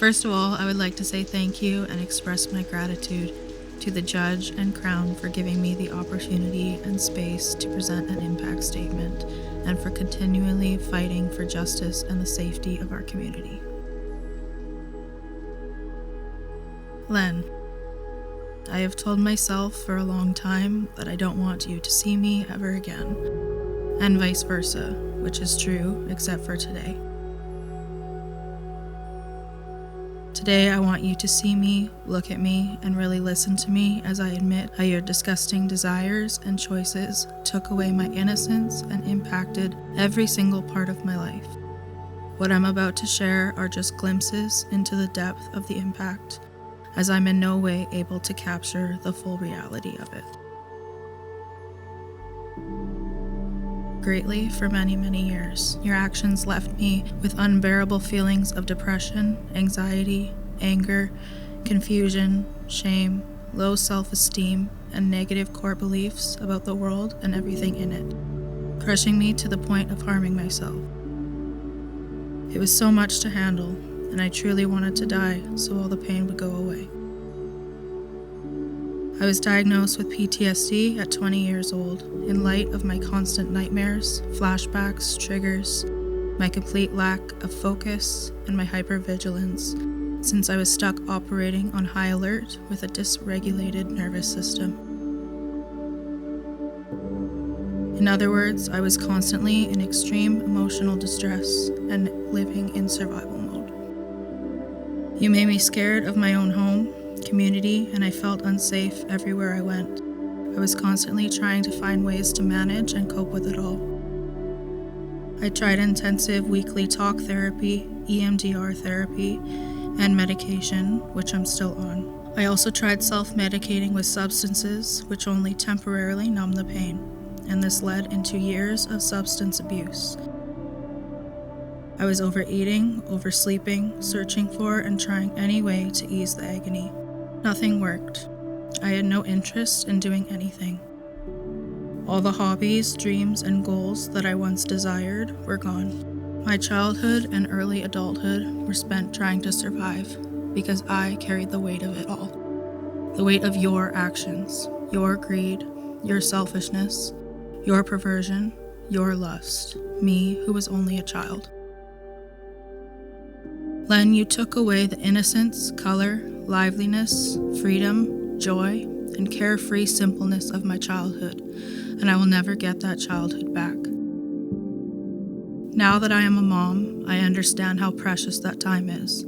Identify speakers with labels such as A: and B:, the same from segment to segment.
A: First of all, I would like to say thank you and express my gratitude to the judge and Crown for giving me the opportunity and space to present an impact statement and for continually fighting for justice and the safety of our community. Len, I have told myself for a long time that I don't want you to see me ever again, and vice versa, which is true except for today. Today, I want you to see me, look at me, and really listen to me as I admit how your disgusting desires and choices took away my innocence and impacted every single part of my life. What I'm about to share are just glimpses into the depth of the impact, as I'm in no way able to capture the full reality of it. Greatly for many, many years, your actions left me with unbearable feelings of depression, anxiety, anger, confusion, shame, low self-esteem, and negative core beliefs about the world and everything in it, crushing me to the point of harming myself. It was so much to handle, and I truly wanted to die so all the pain would go away. I was diagnosed with PTSD at 20 years old in light of my constant nightmares, flashbacks, triggers, my complete lack of focus, and my hypervigilance, since I was stuck operating on high alert with a dysregulated nervous system. In other words, I was constantly in extreme emotional distress and living in survival mode. You made me scared of my own home, community, and I felt unsafe everywhere I went. I was constantly trying to find ways to manage and cope with it all. I tried intensive weekly talk therapy, EMDR therapy, and medication, which I'm still on. I also tried self-medicating with substances, which only temporarily numbed the pain, and this led into years of substance abuse. I was overeating, oversleeping, searching for and trying any way to ease the agony. Nothing worked. I had no interest in doing anything. All the hobbies, dreams, and goals that I once desired were gone. My childhood and early adulthood were spent trying to survive because I carried the weight of it all. The weight of your actions, your greed, your selfishness, your perversion, your lust, me who was only a child. Len, you took away the innocence, color, liveliness, freedom, joy, and carefree simpleness of my childhood, and I will never get that childhood back. Now that I am a mom, I understand how precious that time is.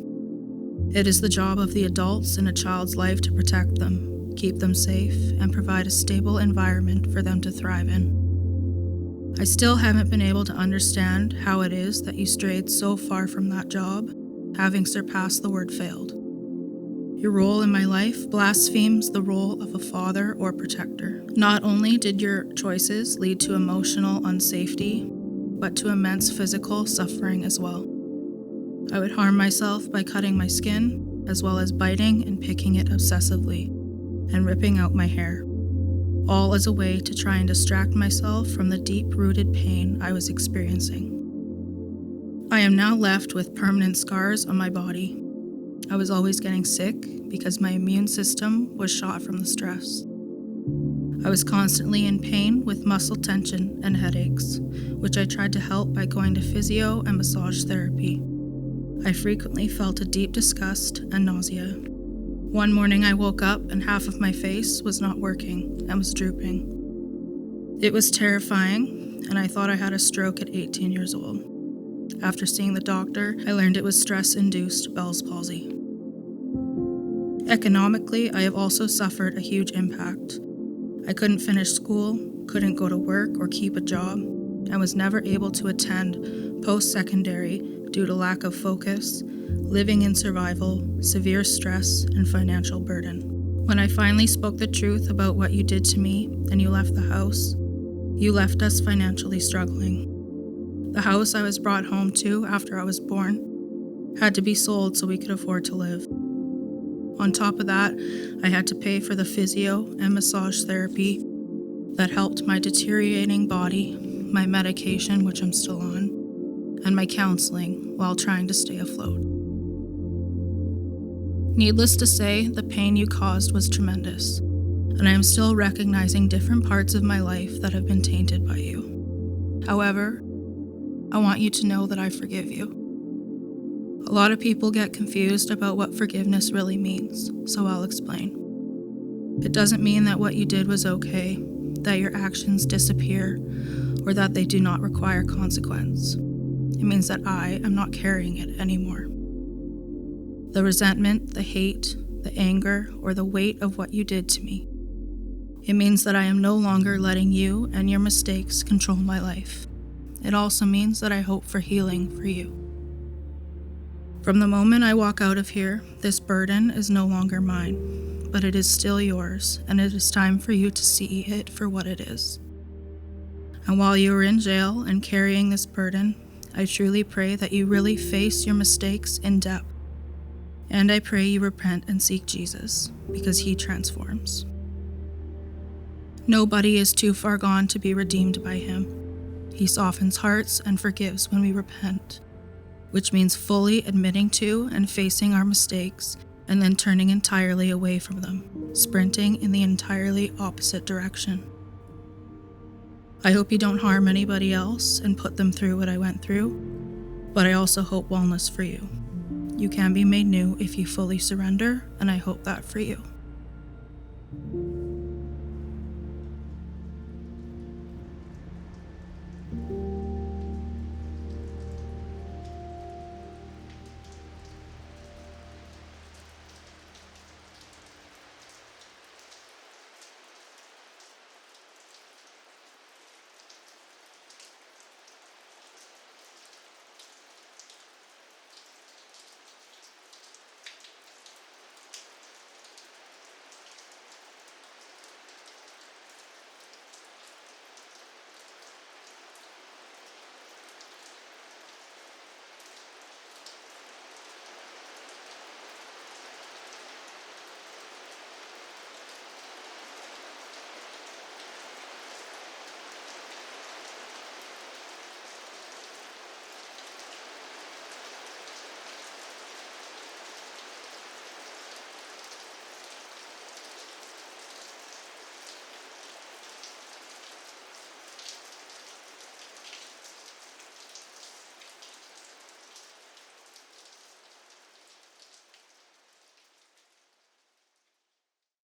A: It is the job of the adults in a child's life to protect them, keep them safe, and provide a stable environment for them to thrive in. I still haven't been able to understand how it is that you strayed so far from that job, having surpassed the word failed. Your role in my life blasphemes the role of a father or protector. Not only did your choices lead to emotional unsafety, but to immense physical suffering as well. I would harm myself by cutting my skin, as well as biting and picking it obsessively, and ripping out my hair, all as a way to try and distract myself from the deep-rooted pain I was experiencing. I am now left with permanent scars on my body. I was always getting sick because my immune system was shot from the stress. I was constantly in pain with muscle tension and headaches, which I tried to help by going to physio and massage therapy. I frequently felt a deep disgust and nausea. One morning I woke up and half of my face was not working and was drooping. It was terrifying, and I thought I had a stroke at 18 years old. After seeing the doctor, I learned it was stress-induced Bell's palsy. Economically, I have also suffered a huge impact. I couldn't finish school, couldn't go to work or keep a job, and was never able to attend post-secondary due to lack of focus, living in survival, severe stress, and financial burden. When I finally spoke the truth about what you did to me and you left the house, you left us financially struggling. The house I was brought home to after I was born had to be sold so we could afford to live. On top of that, I had to pay for the physio and massage therapy that helped my deteriorating body, my medication, which I'm still on, and my counseling while trying to stay afloat. Needless to say, the pain you caused was tremendous, and I am still recognizing different parts of my life that have been tainted by you. However, I want you to know that I forgive you. A lot of people get confused about what forgiveness really means, so I'll explain. It doesn't mean that what you did was okay, that your actions disappear, or that they do not require consequence. It means that I am not carrying it anymore. The resentment, the hate, the anger, or the weight of what you did to me. It means that I am no longer letting you and your mistakes control my life. It also means that I hope for healing for you. From the moment I walk out of here, this burden is no longer mine, but it is still yours, and it is time for you to see it for what it is. And while you are in jail and carrying this burden, I truly pray that you really face your mistakes in depth. And I pray you repent and seek Jesus, because he transforms. Nobody is too far gone to be redeemed by him. He softens hearts and forgives when we repent, which means fully admitting to and facing our mistakes and then turning entirely away from them, sprinting in the entirely opposite direction. I hope you don't harm anybody else and put them through what I went through, but I also hope wellness for you. You can be made new if you fully surrender, and I hope that for you.